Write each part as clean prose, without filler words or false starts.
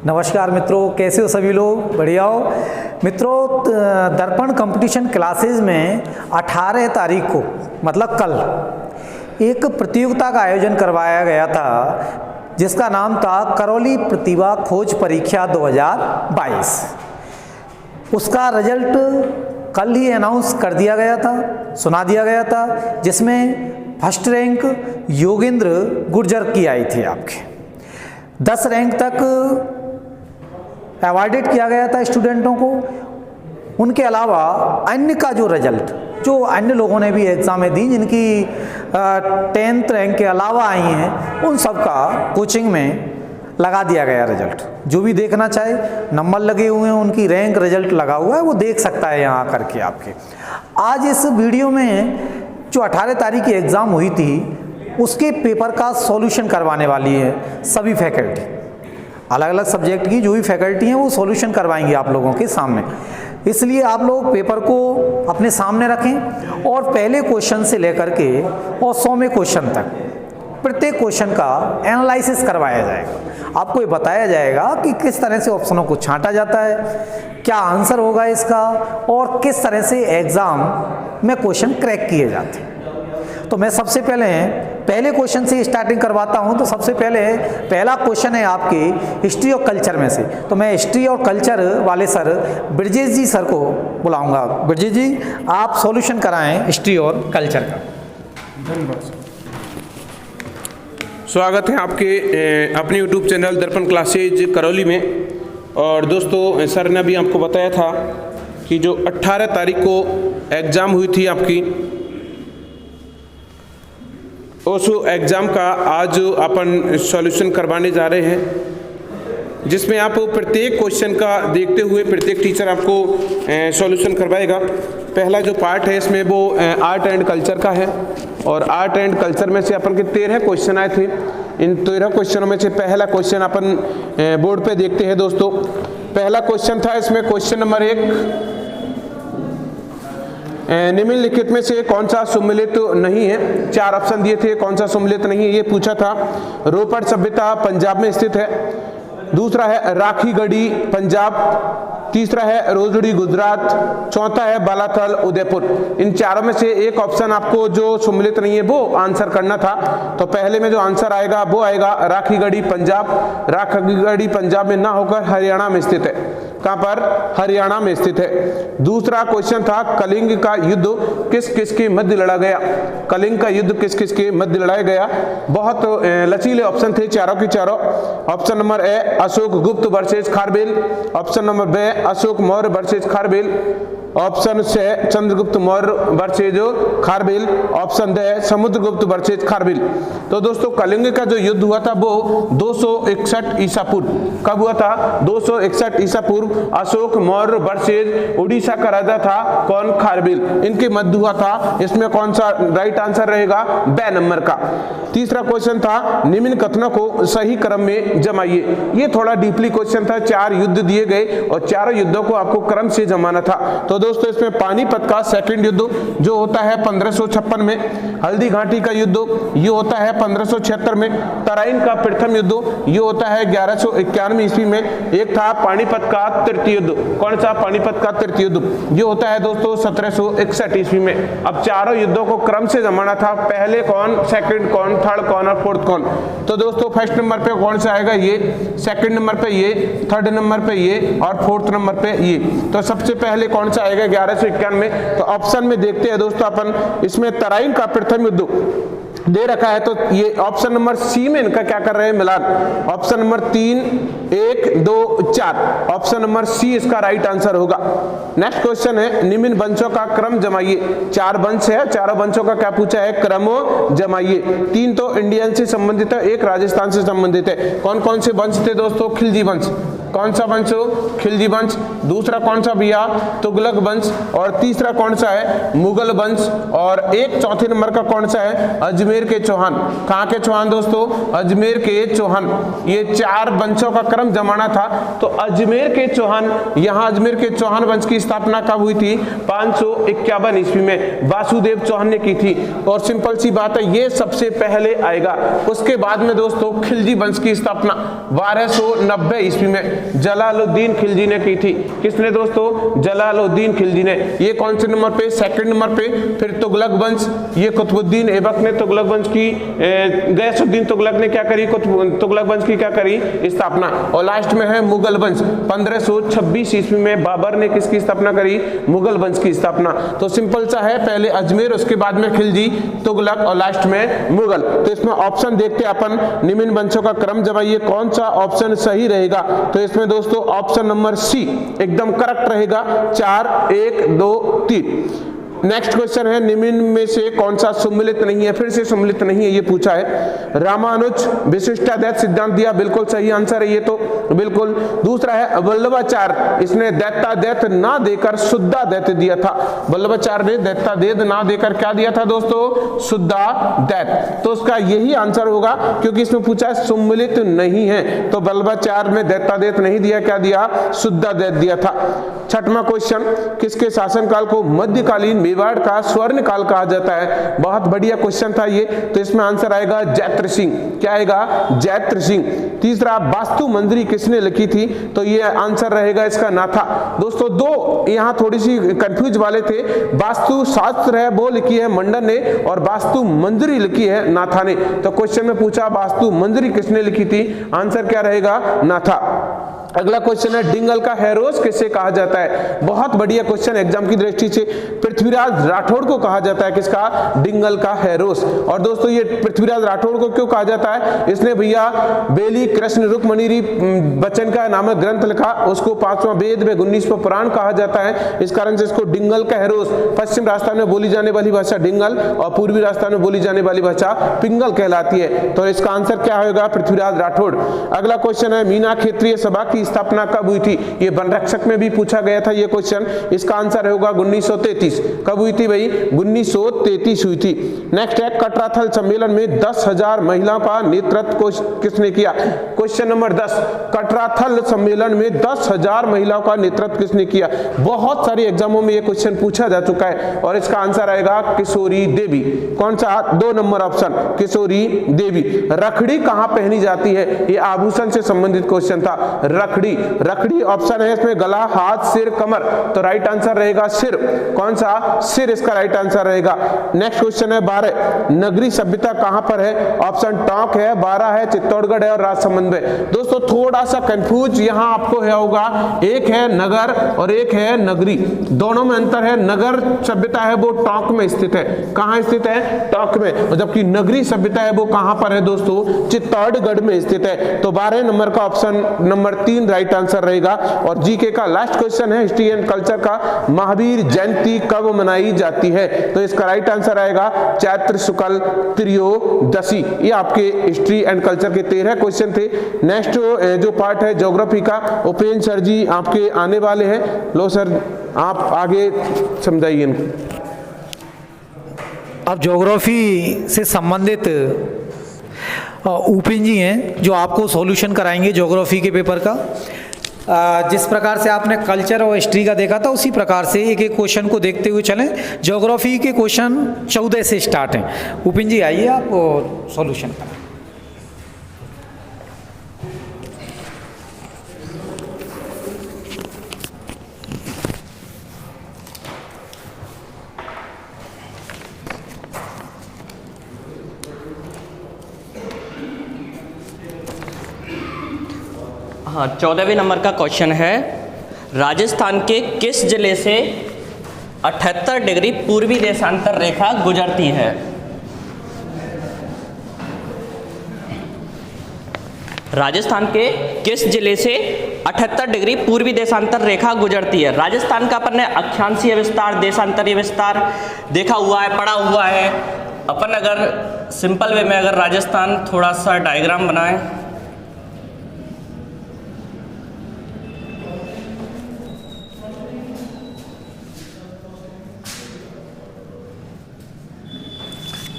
नमस्कार मित्रों, कैसे हो सभी लोग? बढ़िया हो मित्रों। दर्पण कंपटीशन क्लासेस में 18 तारीख को मतलब कल एक प्रतियोगिता का आयोजन करवाया गया था जिसका नाम था करौली प्रतिभा खोज परीक्षा 2022। उसका रिजल्ट कल ही अनाउंस कर दिया गया था, सुना दिया गया था, जिसमें फर्स्ट रैंक योगेंद्र गुर्जर की आई थी। आपके 10 रैंक तक अवार्डेड किया गया था स्टूडेंटों को। उनके अलावा अन्य का जो रिजल्ट, जो अन्य लोगों ने भी एग्ज़ामें दी जिनकी 10th रैंक के अलावा आई हैं, उन सब का कोचिंग में लगा दिया गया रिजल्ट। जो भी देखना चाहे, नंबर लगे हुए हैं, उनकी रैंक रिजल्ट लगा हुआ है, वो देख सकता है यहाँ करके। आपके आज इस वीडियो में जो 18 तारीख की एग्ज़ाम हुई थी उसके पेपर का सॉल्यूशन करवाने वाली है सभी फैकल्टी। अलग अलग सब्जेक्ट की जो भी फैकल्टी हैं वो सॉल्यूशन करवाएंगे आप लोगों के सामने। इसलिए आप लोग पेपर को अपने सामने रखें और पहले क्वेश्चन से लेकर के और 100वें क्वेश्चन तक प्रत्येक क्वेश्चन का एनालिसिस करवाया जाएगा। आपको ये बताया जाएगा कि किस तरह से ऑप्शनों को छांटा जाता है, क्या आंसर होगा इसका, और किस तरह से एग्ज़ाम में क्वेश्चन क्रैक किए जाते हैं। तो मैं सबसे पहले क्वेश्चन से स्टार्टिंग करवाता हूं। तो सबसे पहला क्वेश्चन है आपके हिस्ट्री और कल्चर में से। तो मैं हिस्ट्री और कल्चर वाले सर ब्रजेश जी सर को बुलाऊंगा। ब्रजेश जी, आप सॉल्यूशन कराएं हिस्ट्री और कल्चर का। धन्यवाद। स्वागत है आपके अपने YouTube चैनल दर्पण क्लासेज करौली में। और दोस्तों, सर ने अभी आपको बताया था कि जो 18 तारीख को एग्ज़ाम हुई थी आपकी, उस एग्ज़ाम का आज अपन सॉल्यूशन करवाने जा रहे हैं, जिसमें आप प्रत्येक क्वेश्चन का देखते हुए प्रत्येक टीचर आपको सॉल्यूशन करवाएगा। पहला जो पार्ट है इसमें वो आर्ट एंड कल्चर का है। और आर्ट एंड कल्चर में से अपन के 13 क्वेश्चन आए थे। इन 13 क्वेश्चनों में से पहला क्वेश्चन अपन बोर्ड पे देखते हैं दोस्तों। पहला क्वेश्चन था इसमें क्वेश्चन नंबर 1, निम्नलिखित में से कौन सा सम्मिलित नहीं है। 4 ऑप्शन दिए थे, कौन सा सम्मिलित नहीं है ये पूछा था। रोपड़ सभ्यता पंजाब में स्थित है। दूसरा है राखीगढ़ी पंजाब। तीसरा है रोजड़ी गुजरात। चौथा है बालाथल उदयपुर। इन चारों में से एक ऑप्शन आपको जो सम्मिलित नहीं है वो आंसर करना था। तो पहले में जो आंसर आएगा वो आएगा राखीगढ़ी पंजाब। राखीगढ़ी पंजाब में ना होकर हरियाणा में स्थित है। कहां पर? हरियाणा में स्थित है। दूसरा क्वेश्चन था कलिंग का युद्ध किस किस के मध्य लड़ा गया। कलिंग का युद्ध किस किस के मध्य लड़ाया गया। बहुत लचीले ऑप्शन थे चारों के चारों। Option number A Ashok Gupta versus Kharavela. Option number B Ashok Maurya versus Kharavela. Option C Chandragupta Maurya versus Kharavela. Option D Samudragupta versus Kharavela. तो दोस्तों, कलिंग का जो युद्ध हुआ था वो 261 ईसा पूर्व। कब हुआ था? 261 ईसा पूर्व। अशोक मौर्य वर्सेस उड़ीसा का राजा था कौन? खारवेल। इनके मध्य हुआ था। इसमें कौन सा राइट आंसर रहेगा? बे नंबर का। तीसरा क्वेश्चन था निम्न कथनों को सही क्रम में जमाइए। ये थोड़ा डीपली क्वेश्चन था। 4 युद्ध दिए गए और चारों युद्धों को आपको क्रम से जमाना था। तो दोस्तों, इसमें पानीपत का सेकंड युद्ध जो होता है 1556 में। हल्दी घाटी का युद्ध ये होता है 1576 में। तराइन का प्रथम युद्ध ये होता है 1191 ईस्वी में। एक था पानीपत का तृतीय युद्ध। कौन सा? पानीपत का तृतीय युद्ध ये होता है दोस्तों 1761 ईस्वी में। अब चारों युद्धों को क्रम से जमाना था। पहले कौन, सेकंड कौन, थर्ड कौन और फोर्थ कौन। तो दोस्तों, फर्स्ट नंबर पे कौन सा आएगा? ये। सेकंड नंबर पे ये, थर्ड नंबर पे ये और फोर्थ नंबर पे ये। तो सबसे पहले कौन सा आएगा 1191 में? तो ऑप्शन में देखते हैं दोस्तों अपन। इसमें तराइन का प्रथम युद्ध दे रखा है, तो ये ऑप्शन नंबर सी में इनका क्या कर रहे हैं? मिलान। Option number 3, 1, 2, 4। Option number C इसका राइट आंसर होगा। नेक्स्ट क्वेश्चन है निम्न वंशों का क्रम जमाइए। 4 वंश है, चारों वंशों का क्या पूछा है? क्रम जमाइए। 3 तो इंडियन से संबंधित है, 1 राजस्थान से संबंधित है। कौन कौन से वंश थे दोस्तों? खिलजी वंश। कौन सा वंश? खिलजी वंश। दूसरा कौन सा भैया? तुगलक वंश। और तीसरा कौन सा है? मुगल वंश। और एक चौथे नंबर का कौन सा है? अजमेर अजमेर के चौहान। कहाँ के चौहान दोस्तों? अजमेर के चौहान। ये 4 वंशों का क्रम जमाना था। तो अजमेर के चौहान, यहाँ अजमेर के चौहान वंश की स्थापना कब हुई थी? 551 ईस्वी में वासुदेव चौहान ने की थी। और सिंपल सी बात है, ये सबसे पहले आएगा। उसके बाद में दोस्तों खिलजी वंश की स्थापना 1290 ईस्वी में जलालुद्दीन खिलजी ने की थी। किसने दोस्तों? जलालुद्दीन खिलजी ने। ये कौन से नंबर पे? सेकंड नंबर पे। फिर तुगलक वंश, ये कुतुबुद्दीन ऐबक ने तुगलक वंश की, गयासुद्दीन तुगलक ने क्या करी? तुगलक वंश की क्या करी? स्थापना। और लास्ट में है मुगल वंश। 1526 ईस्वी में बाबर ने किसकी स्थापना करी? मुगल वंश की स्थापना। तो सिंपल सा है, पहले अजमेर, उसके बाद में खिलजी, तुगलक और लास्ट में मुगल। तो इसमें ऑप्शन देखते हैं अपन, निम्न वंशों का क्रम जमाइए, कौन सा ऑप्शन सही रहेगा? तो इसमें दोस्तों ऑप्शन नंबर सी एकदम करेक्ट रहेगा। 4, 1, 2, 3। नेक्स्ट क्वेश्चन है, निम्न में से कौन सा सम्मिलित नहीं है? फिर से सम्मिलित नहीं है ये पूछा है। रामानुज विशिष्टाद्वैत सिद्धांत दिया, बिल्कुल सही आंसर है ये तो, बिल्कुल। दूसरा है वल्लभाचार्य, इसने दैत्याद्वैत ना देकर शुद्धाद्वैत दिया था। वल्लभाचार्य ने दैत्याद्वैत ना देकर क्या दिया था दोस्तों? शुद्धाद्वैत। तो उसका यही आंसर होगा, क्योंकि इसमें पूछा है सम्मिलित नहीं है, तो वल्लभाचार्य ने दैत्याद्वैत नहीं दिया, क्या दिया? शुद्धाद्वैत दिया था। छठवां क्वेश्चन, किसके शासनकाल को मध्यकालीन मेवाड़ का स्वर्ण काल कहा जाता है? बहुत बढ़िया क्वेश्चन था ये। तो इसमें आंसर आएगा जैत्र सिंह। क्या आएगा? जैत्र सिंह। तीसरा, वास्तु मंजरी किसने लिखी थी? तो ये आंसर रहेगा इसका नाथा। दोस्तों दो यहाँ थोड़ी सी कंफ्यूज वाले थे, वास्तु शास्त्र है वो लिखी है मंडन ने, और वास्तु मंजरी लिखी है नाथा ने। तो क्वेश्चन में पूछा वास्तु मंजरी किसने लिखी थी? आंसर क्या रहेगा? नाथा। अगला क्वेश्चन है, डिंगल का हैरोस किसे कहा जाता है? बहुत बढ़िया क्वेश्चन एग्जाम की दृष्टि से। पृथ्वीराज राठौड़ को कहा जाता है, किसका? डिंगल का हैरोस। और दोस्तों ये पृथ्वीराज राठौड़ को क्यों कहा जाता है? इसने भैया बेली कृष्ण रुक्मणी बच्चन का नामक ग्रंथ लिखा, उसको 5वां वेद में 19वां पुराण कहा जाता है, इस कारण से इसको डिंगल का हैरोस। पश्चिम राजस्थान में बोली जाने वाली भाषा डिंगल और पूर्वी राजस्थान में बोली जाने वाली भाषा पिंगल कहलाती है। तो इसका आंसर क्या होगा? पृथ्वीराज राठौड़। अगला क्वेश्चन है, मीना क्षेत्रीय सभा की स्थापना कब हुई थी? ये वनरक्षक में भी पूछा गया था ये क्वेश्चन। इसका आंसर होगा 1933। कब हुई थी भाई? 1933 हुई थी। नेक्स्ट है, कटराथल सम्मेलन में 10,000 महिलाओं का नेतृत्व किसने किया? क्वेश्चन नंबर 10, कटराथल सम्मेलन में 10,000 महिलाओं का नेतृत्व किसने किया? बहुत सारे एग्जामों में ये क्वेश्चन पूछा जा चुका है, और इसका आंसर आएगा किशोरी देवी। कौन सा? 2 नंबर ऑप्शन, किशोरी देवी। रखड़ी कहां पहनी जाती है? ये आभूषण से संबंधित क्वेश्चन था। रखड़ी ऑप्शन है इसमें गला, हाथ, सिर, कमर। तो राइट आंसर रहेगा सिर। कौन सा? सिर इसका राइट आंसर रहेगा। नेक्स्ट क्वेश्चन है, 12 नगरी सभ्यता कहां पर है? ऑप्शन टोंक है, 12 है, चित्तौड़गढ़ है और राजसमंद में। दोस्तों थोड़ा सा कंफ्यूज यहां आपको है होगा, एक है नगर और एक है नगरी, दोनों में अंतर है। नगर सभ्यता है वो टोंक में स्थित है। कहां स्थित है? टोंक में। और जबकि नगरी सभ्यता है वो कहां पर है दोस्तों? चित्तौड़गढ़ में स्थित है। तो 12 नंबर का ऑप्शन नंबर 3 राइट आंसर रहेगा। और जीके का लास्ट क्वेश्चन है, हिस्ट्री एंड कल्चर का, महावीर जयंती कब मनाई जाती है? तो इसका राइट आंसर आएगा चैत्र शुक्ल त्रयोदशी। ये आपके हिस्ट्री एंड कल्चर के 13 क्वेश्चन थे। नेक्स्ट जो पार्ट है ज्योग्राफी का, उपेंद्र सर जी आपके आने वाले हैं। लो सर आप आगे समझाइए इनको। अब ज्योग्राफी से संबंधित उपेंद्र जी हैं जो आपको सॉल्यूशन कराएंगे ज्योग्राफी के पेपर का। जिस प्रकार से आपने कल्चर और हिस्ट्री का देखा था उसी प्रकार से एक एक क्वेश्चन को देखते हुए चलें। ज्योग्राफी के क्वेश्चन 14 से स्टार्ट हैं। उपेंद्र जी आइए आप सॉल्यूशन करें। हाँ, 14वें नंबर का क्वेश्चन है, राजस्थान के किस जिले से 78 डिग्री पूर्वी देशांतर रेखा गुजरती है? राजस्थान के किस जिले से 78 डिग्री पूर्वी देशांतर रेखा गुजरती है? राजस्थान का अपन ने अक्षांशीय विस्तार, देशांतरीय विस्तार देखा हुआ है, पढ़ा हुआ है। अपन अगर सिंपल वे में अगर राजस्थान थोड़ा सा डायग्राम बनाएं,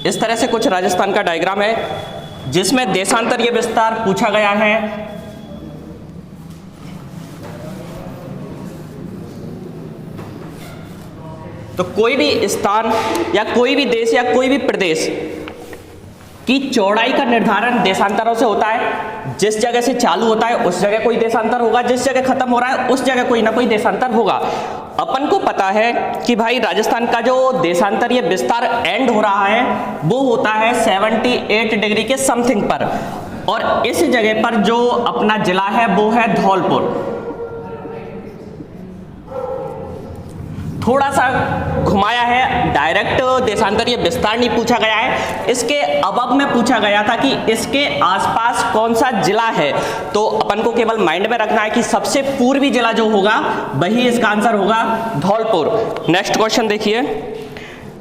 इस तरह से कुछ राजस्थान का डायग्राम है जिसमें देशांतरीय विस्तार पूछा गया है। तो कोई भी स्थान या कोई भी देश या कोई भी प्रदेश की चौड़ाई का निर्धारण देशांतरों से होता है। जिस जगह से चालू होता है उस जगह कोई देशांतर होगा, जिस जगह खत्म हो रहा है उस जगह कोई ना कोई देशांतर होगा। अपन को पता है कि भाई राजस्थान का जो देशांतरीय विस्तार एंड हो रहा है वो होता है 78 डिग्री के समथिंग पर, और इस जगह पर जो अपना जिला है वो है धौलपुर। थोड़ा सा घुमाया है, डायरेक्ट देशांतरीय विस्तार नहीं पूछा गया है, इसके अबव में पूछा गया था कि इसके आसपास कौन सा जिला है। तो अपन को केवल माइंड में रखना है कि सबसे पूर्वी जिला जो होगा वही इसका आंसर होगा धौलपुर। नेक्स्ट क्वेश्चन देखिए,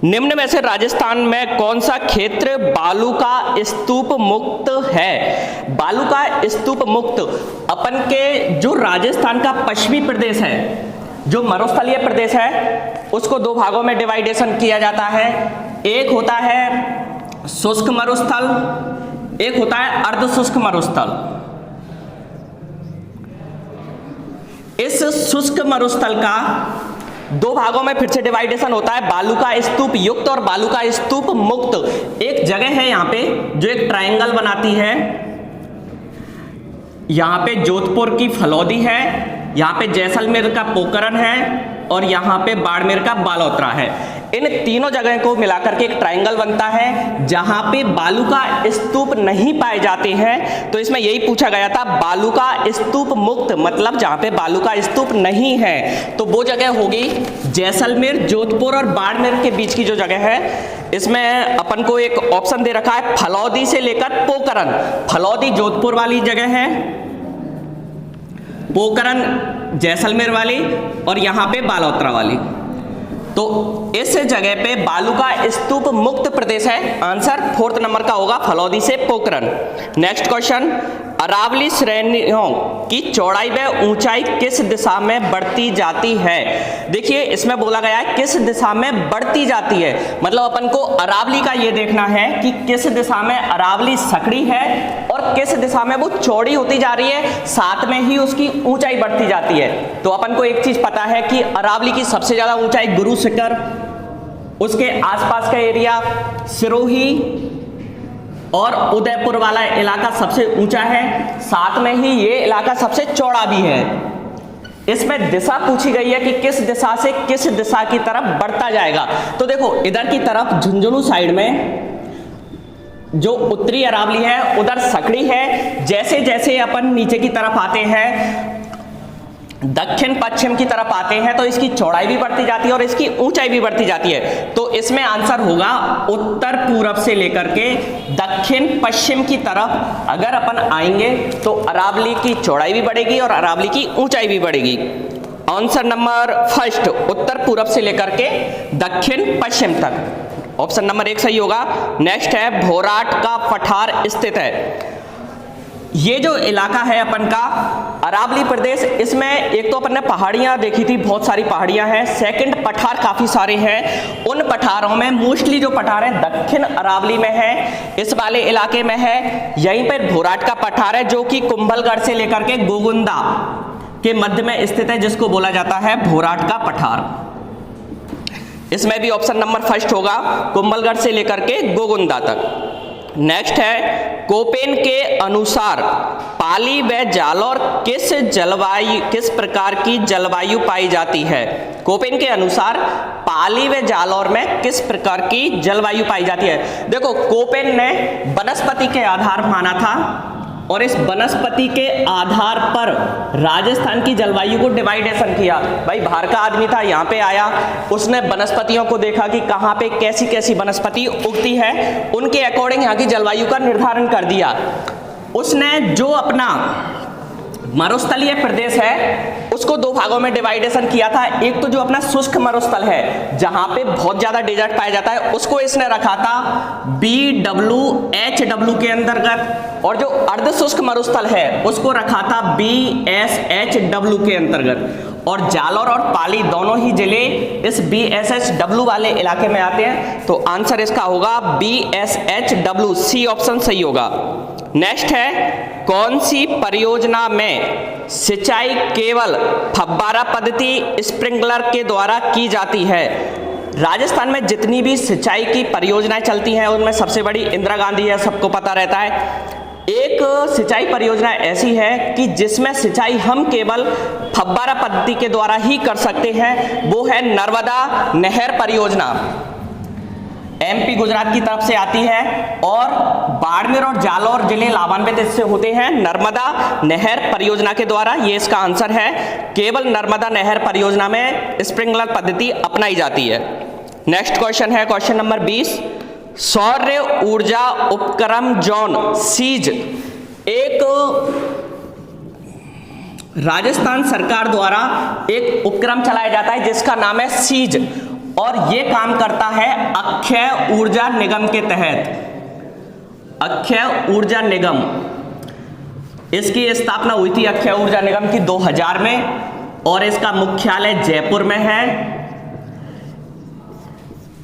निम्न में से राजस्थान में कौन सा क्षेत्र बालू का स्तूप मुक्त है? बालू का स्तूप मुक्त अपन के जो राजस्थान का पश्चिमी प्रदेश है, जो मरुस्थलीय प्रदेश है, उसको दो भागों में डिवाइडेशन किया जाता है। एक होता है शुष्क मरुस्थल, एक होता है अर्ध शुष्क मरुस्थल। इस शुष्क मरुस्थल का दो भागों में फिर से डिवाइडेशन होता है, बालू का स्तूप युक्त और बालू का स्तूप मुक्त। एक जगह है यहाँ पे जो एक ट्रायंगल बनाती है, यहाँ पे जोधपुर की फलौदी है, यहाँ पे जैसलमेर का पोखरण है और यहाँ पे बाड़मेर का बालोतरा है। इन तीनों जगह को मिलाकर के एक ट्रायंगल बनता है जहाँ पे बालू का स्तूप नहीं पाए जाते हैं। तो इसमें यही पूछा गया था, बालू का स्तूप मुक्त मतलब जहाँ पे बालू का स्तूप नहीं है। तो वो जगह होगी जैसलमेर, जोधपुर और बाड़मेर के बीच की जो जगह है। इसमें अपन को एक ऑप्शन दे रखा है फलौदी से लेकर पोखरण। फलौदी जोधपुर वाली जगह है, पोखरण जैसलमेर वाली और यहाँ पे बालोतरा वाली। तो इस जगह पे बालू का स्तूप मुक्त प्रदेश है। आंसर 4th नंबर का होगा फलौदी से पोखरण। नेक्स्ट क्वेश्चन, अरावली श्रेणियों की चौड़ाई व ऊंचाई किस दिशा में बढ़ती जाती है? देखिए इसमें बोला गया है किस दिशा में बढ़ती जाती है, मतलब अपन को अरावली का ये देखना है कि किस दिशा में अरावली सकड़ी है और किस दिशा में वो चौड़ी होती जा रही है, साथ में ही उसकी ऊंचाई बढ़ती जाती है। तो अपन को एक चीज पता है कि अरावली की सबसे ज्यादा ऊंचाई गुरु शिखर, उसके आसपास का एरिया सिरोही और उदयपुर वाला इलाका सबसे ऊंचा है, साथ में ही ये इलाका सबसे चौड़ा भी है। इसमें दिशा पूछी गई है कि किस दिशा से किस दिशा की तरफ बढ़ता जाएगा। तो देखो इधर की तरफ झुंझुनू साइड में जो उत्तरी अरावली है उधर सकड़ी है, जैसे जैसे अपन नीचे की तरफ आते हैं दक्षिण पश्चिम की तरफ आते हैं तो इसकी चौड़ाई भी बढ़ती जाती है और इसकी ऊंचाई भी बढ़ती जाती है। तो इसमें आंसर होगा उत्तर पूरब से लेकर के दक्षिण पश्चिम की तरफ अगर अपन आएंगे तो अरावली की चौड़ाई भी बढ़ेगी और अरावली की ऊंचाई भी बढ़ेगी। आंसर नंबर 1 उत्तर पूरब से लेकर के दक्षिण पश्चिम तक, ऑप्शन नंबर 1 सही होगा। नेक्स्ट है भोराट का पठार स्थित है। ये जो इलाका है अपन का अरावली प्रदेश, इसमें एक तो अपन ने पहाड़ियां देखी थी, बहुत सारी पहाड़ियां हैं, सेकंड पठार काफी सारे हैं। उन पठारों में मोस्टली जो पठार है दक्षिण अरावली में है, इस वाले इलाके में है। यहीं पर भोराट का पठार है जो कि कुंभलगढ़ से लेकर के गोगुंदा के मध्य में स्थित है, जिसको बोला जाता है भोराट का पठार। इसमें भी ऑप्शन नंबर 1 होगा, कुंभलगढ़ से लेकर के गोगुंदा तक। नेक्स्ट है कोपेन के अनुसार पाली व जालौर किस प्रकार की जलवायु पाई जाती है? कोपेन के अनुसार पाली व जालौर में किस प्रकार की जलवायु पाई जाती है? देखो कोपेन ने वनस्पति के आधार माना था और इस वनस्पति के आधार पर राजस्थान की जलवायु को डिवाइडेशन किया। भाई बाहर का आदमी था, यहाँ पे आया, उसने वनस्पतियों को देखा कि कहाँ पे कैसी कैसी वनस्पति उगती है, उनके अकॉर्डिंग यहाँ की जलवायु का निर्धारण कर दिया। उसने जो अपना मरुस्थलीय प्रदेश है उसको दो भागों में डिवाइडेशन किया था। एक तो जो अपना शुष्क मरुस्थल है जहां पे बहुत ज्यादा डेजर्ट पाया जाता है उसको इसने रखा था BWHW के अंतर्गत, और जो अर्ध शुष्क मरुस्थल है उसको रखा था BSHW के अंतर्गत। और जालौर और पाली दोनों ही जिले इस BSHW वाले इलाके में आते हैं, तो आंसर इसका होगा BSHW, सी ऑप्शन सही होगा। नेक्स्ट है, कौन सी परियोजना में सिंचाई केवल फव्वारा पद्धति स्प्रिंकलर के द्वारा की जाती है? राजस्थान में जितनी भी सिंचाई की परियोजनाएं चलती हैं उनमें सबसे बड़ी इंदिरा गांधी है, सबको पता रहता है। एक सिंचाई परियोजना ऐसी है कि जिसमें सिंचाई हम केवल फव्वारा पद्धति के द्वारा ही कर सकते हैं, वो है नर्मदा नहर परियोजना। MP गुजरात की तरफ से आती है और बाड़मेर और जालौर जिले लाभान्वित इससे होते हैं नर्मदा नहर परियोजना के द्वारा। ये इसका आंसर है, केवल नर्मदा नहर परियोजना में स्प्रिंकलर पद्धति अपनाई जाती है। नेक्स्ट क्वेश्चन है क्वेश्चन नंबर 20, सौर ऊर्जा उपक्रम जोन सीज एक राजस्थान सरकार द्वारा एक उपक्रम चलाया जाता है जिसका नाम है सीज, और ये काम करता है अक्षय ऊर्जा निगम के तहत। अक्षय ऊर्जा निगम, इसकी स्थापना हुई थी अक्षय ऊर्जा निगम की 2000 में और इसका मुख्यालय जयपुर में है।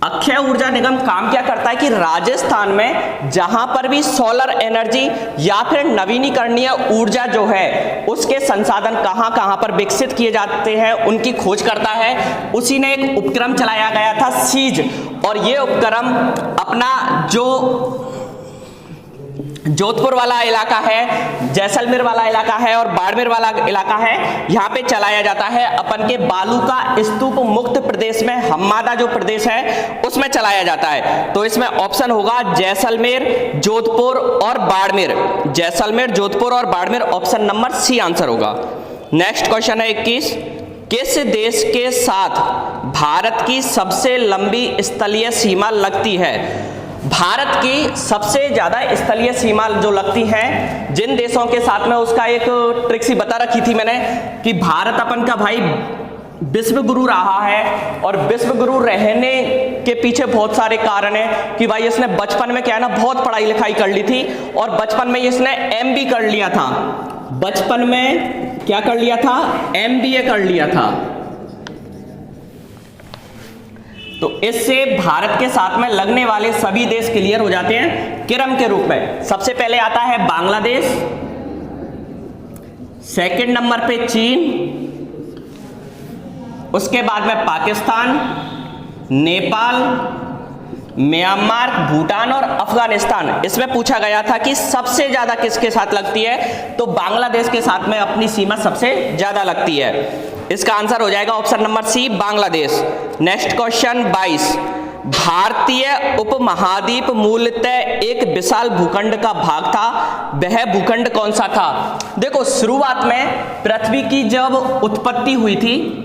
अक्षय ऊर्जा निगम काम क्या करता है कि राजस्थान में जहां पर भी सोलर एनर्जी या फिर नवीनीकरणीय ऊर्जा जो है उसके संसाधन कहां कहां पर विकसित किए जाते हैं उनकी खोज करता है। उसी ने एक उपक्रम चलाया गया था सीज, और ये उपक्रम अपना जो जोधपुर वाला इलाका है, जैसलमेर वाला इलाका है और बाड़मेर वाला इलाका है, यहाँ पे चलाया जाता है। अपन के बालू का स्तूप मुक्त प्रदेश में हम्मादा जो प्रदेश है उसमें चलाया जाता है। तो इसमें ऑप्शन होगा जैसलमेर, जोधपुर और बाड़मेर। जैसलमेर, जोधपुर और Barmer, option number C answer होगा। नेक्स्ट क्वेश्चन है 21, किस देश के साथ भारत की सबसे लंबी स्थलीय सीमा लगती है? भारत की सबसे ज्यादा स्थलीय सीमा जो लगती है जिन देशों के साथ में, उसका एक ट्रिक सी बता रखी थी मैंने कि भारत अपन का भाई विश्व गुरु रहा है, और विश्व गुरु रहने के पीछे बहुत सारे कारण हैं कि भाई इसने बचपन में क्या है ना बहुत पढ़ाई लिखाई कर ली थी, और बचपन में इसने MB कर लिया था। बचपन में क्या कर लिया था? MBA कर लिया था। तो इससे भारत के साथ में लगने वाले सभी देश क्लियर हो जाते हैं क्रम के रूप में। सबसे पहले आता है बांग्लादेश, सेकंड नंबर पे चीन, उसके बाद में पाकिस्तान, नेपाल, म्यांमार, भूटान और अफगानिस्तान। इसमें पूछा गया था कि सबसे ज्यादा किसके साथ लगती है, तो बांग्लादेश के साथ में अपनी सीमा सबसे ज्यादा लगती है। इसका आंसर हो जाएगा option number C, Bangladesh. Next question 22, भारतीय उपमहाद्वीप मूलतः एक विशाल भूखंड का भाग था, वह भूखंड कौन सा था? देखो, शुरुआत में पृथ्वी की जब उत्पत्ति हुई थी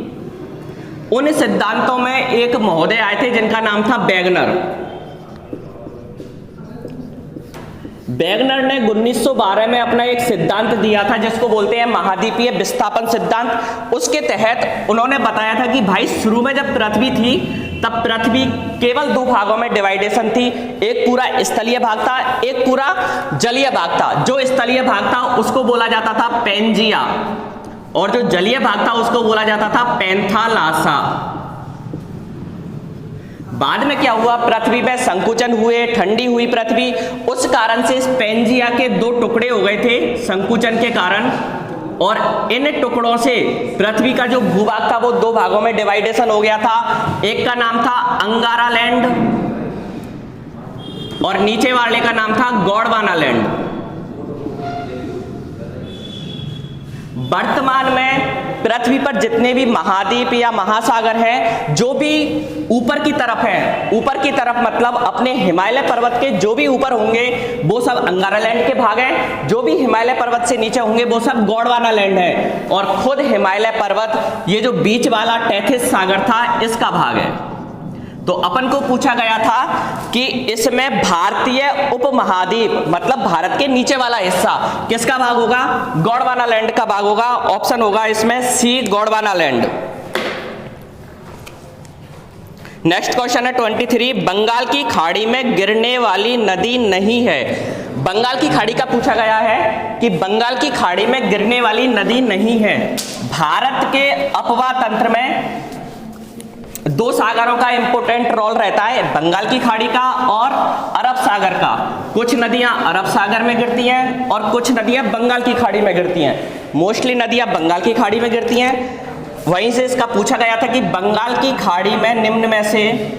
उन सिद्धांतों में एक महोदय आए थे जिनका नाम था वेगनर। वेगनर ने 1912 में अपना एक सिद्धांत दिया था जिसको बोलते हैं महाद्वीपीय विस्थापन सिद्धांत। उसके तहत उन्होंने बताया था कि भाई शुरू में जब पृथ्वी थी तब पृथ्वी केवल दो भागों में डिवाइडेशन थी, एक पूरा स्थलीय भाग था, एक पूरा जलीय भाग था। जो स्थलीय भाग था उसको बोला जाता था पेंजिया और जो जलीय भाग था उसको बोला जाता था पैंथालासा। बाद में क्या हुआ, पृथ्वी में संकुचन हुए, ठंडी हुई पृथ्वी, उस कारण से इस पेंजिया के दो टुकड़े हो गए थे संकुचन के कारण, और इन टुकड़ों से पृथ्वी का जो भूभाग था वो दो भागों में डिवाइडेशन हो गया था। एक का नाम था अंगारा लैंड और नीचे वाले का नाम था गोंडवाना लैंड। वर्तमान में पृथ्वी पर जितने भी महाद्वीप या महासागर हैं, जो भी ऊपर की तरफ हैं, ऊपर की तरफ मतलब अपने हिमालय पर्वत के जो भी ऊपर होंगे वो सब अंगारा लैंड के भाग हैं, जो भी हिमालय पर्वत से नीचे होंगे वो सब गोंडवाना लैंड है, और खुद हिमालय पर्वत ये जो बीच वाला टेथिस सागर था इसका भाग है। तो अपन को पूछा गया था कि इसमें भारतीय उपमहाद्वीप मतलब भारत के नीचे वाला हिस्सा किसका भाग होगा? गोंडवाना लैंड का भाग होगा। ऑप्शन होगा इसमें सी, गोंडवाना लैंड। नेक्स्ट क्वेश्चन है 23, बंगाल की खाड़ी में गिरने वाली नदी नहीं है। बंगाल की खाड़ी का पूछा गया है कि बंगाल की खाड़ी में गिरने वाली नदी नहीं है। भारत के अपवा तंत्र में दो सागरों का इंपॉर्टेंट रोल रहता है, बंगाल की खाड़ी का और अरब सागर का। कुछ नदियां अरब सागर में गिरती हैं और कुछ नदियां बंगाल की खाड़ी में गिरती हैं। मोस्टली नदियां बंगाल की खाड़ी में गिरती हैं। वहीं से इसका पूछा गया था कि बंगाल की खाड़ी में निम्न में से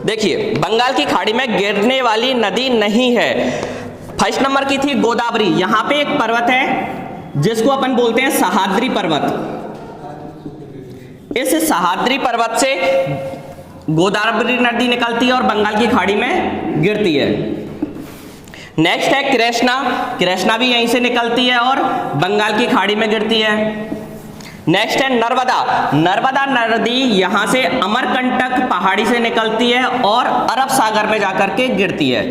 देखिए, बंगाल की खाड़ी में गिरने वाली नदी नहीं है। फर्स्ट नंबर की थी गोदावरी। यहां पे एक पर्वत है जिसको अपन बोलते हैं सह्याद्री पर्वत। इस सह्याद्री पर्वत से गोदावरी नदी निकलती है और बंगाल की खाड़ी में गिरती है। नेक्स्ट है कृष्णा। कृष्णा भी यहीं से निकलती है और बंगाल की खाड़ी में गिरती है। नेक्स्ट है नर्मदा। नर्मदा नदी यहां से अमरकंटक पहाड़ी से निकलती है और अरब सागर में जाकर के गिरती है।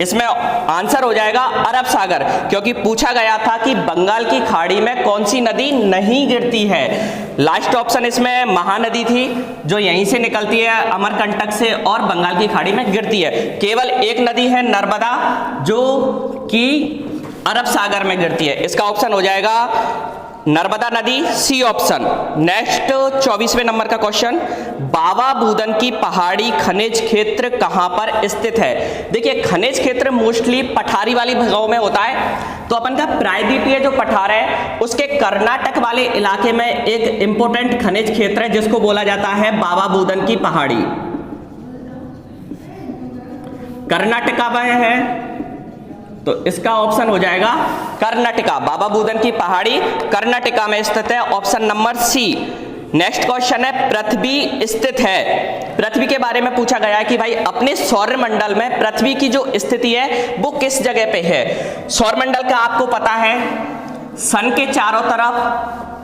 इसमें आंसर हो जाएगा अरब सागर, क्योंकि पूछा गया था कि बंगाल की खाड़ी में कौन सी नदी नहीं गिरती है। लास्ट ऑप्शन इसमें महानदी थी जो यहीं से निकलती है अमरकंटक से और बंगाल की खाड़ी में गिरती है। केवल एक नदी है नर्मदा जो कि अरब सागर में गिरती है। इसका ऑप्शन हो जाएगा नर्मदा नदी, सी ऑप्शन। नेक्स्ट 24वें नंबर का क्वेश्चन, बाबा बुदन की पहाड़ी खनिज क्षेत्र कहां पर स्थित है? देखिए, खनिज क्षेत्र मोस्टली पठारी वाली जगहों में होता है। तो अपन का प्रायद्वीपीय जो पठार है उसके कर्नाटक वाले इलाके में एक इंपॉर्टेंट खनिज क्षेत्र है जिसको बोला जाता है बाबा बुदन की पहाड़ी। कर्नाटका में है तो इसका ऑप्शन हो जाएगा कर्नाटका। बाबा बुदन की पहाड़ी कर्नाटका में स्थित है, option number C. Next question है पृथ्वी स्थित है। पृथ्वी के बारे में पूछा गया है कि भाई अपने सौरमंडल में पृथ्वी की जो स्थिति है वो किस जगह पे है। सौरमंडल का आपको पता है सन के चारों तरफ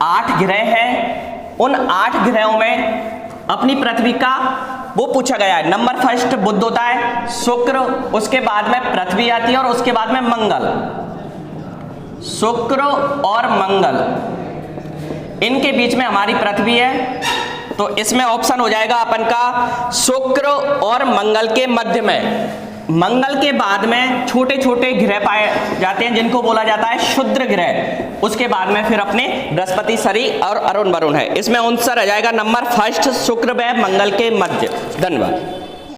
8 ग्रह हैं। उन 8 ग्रहों में अपनी पृथ्वी का वो पूछा गया है। नंबर फर्स्ट बुध होता है, शुक्र, उसके बाद में पृथ्वी आती है और उसके बाद में मंगल। शुक्र और मंगल, इनके बीच में हमारी पृथ्वी है। तो इसमें ऑप्शन हो जाएगा अपन का शुक्र और मंगल के मध्य में। मंगल के बाद में छोटे छोटे ग्रह पाए जाते हैं जिनको बोला जाता है क्षुद्र ग्रह। उसके बाद में फिर अपने बृहस्पति, शनि और अरुण वरुण है। इसमें आंसर आ जाएगा नंबर फर्स्ट, शुक्र व मंगल के मध्य। धन्यवाद।